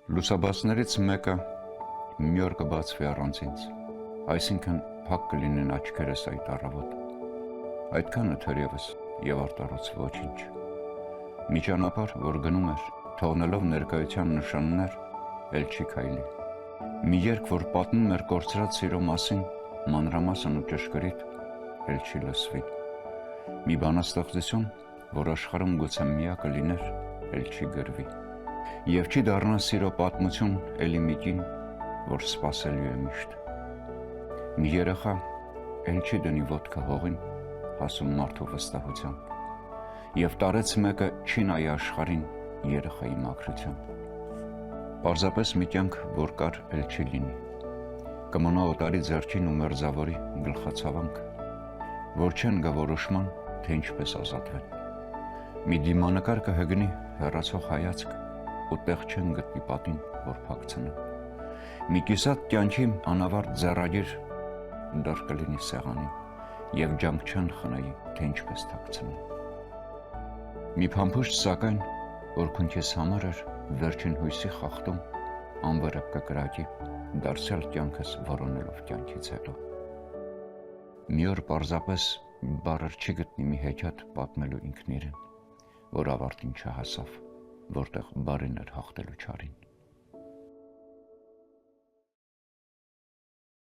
Լուսաբացներից մեկը մի օր կբացվի առանց ինձ, այսինքն փակ կլինեն աչքերս այդ առավոտ, այդքանը թերևս եւ արտարոց ոչինչ։ Մի ճանապարհ, որ գնում էր, թողնելով ներկայության նշաններ, էլ չի քայլի։ Մի երգ, որ պատմում էր կորցրած սիրո մասին, մանրամասն ու ճշգրիտ, էլ չի լսվի։ Մի բանաստեղծություն, որ աշխարհում գուցե միակը լիներ, էլ չի գրվի։ Եվ չի դառնա սիրո պատմություն էլի մի կին, որ սպասելու է միշտ։ Մի երեխա էլ չի դնի ոտքը հողին, հասում մարդու վստահությամբ, եւ տարեց մեկը չի նայի աշխարհին երեխայի մաքրությամբ։ Պարզապես մի կյանք, որ կար, էլ չի լինի։ Կմնա օտարի ձեռքին ու մերձավորի գլխացավանք, որ չեն գա որոշման, թե ինչպես ազատվեն։ Մի դիմանկար կհգնի հեռացող հայացք, ու տեղ չեն գտնի պատին, որ փակցնեն։ Մի կիսատ կյանքի անավարտ ձեռագիր դեռ կլինի սեղանին, եւ ջանք չեն խնայի, թե ինչպես թաքցնեն։ Մի փամփուշտ սակայն, որ քունքես համար էր վերջին հույսի խախտում, անվրեպ կկրակի, դարձյալ կյանքս որոնելով կյանքից հետո։ Մի օր պարզապես բառեր չի գտնի մի հեքիաթ պատմելու ինքն իրեն, որ ավարտին չհասավ, որտեղ բարին էր հաղթելու չարին։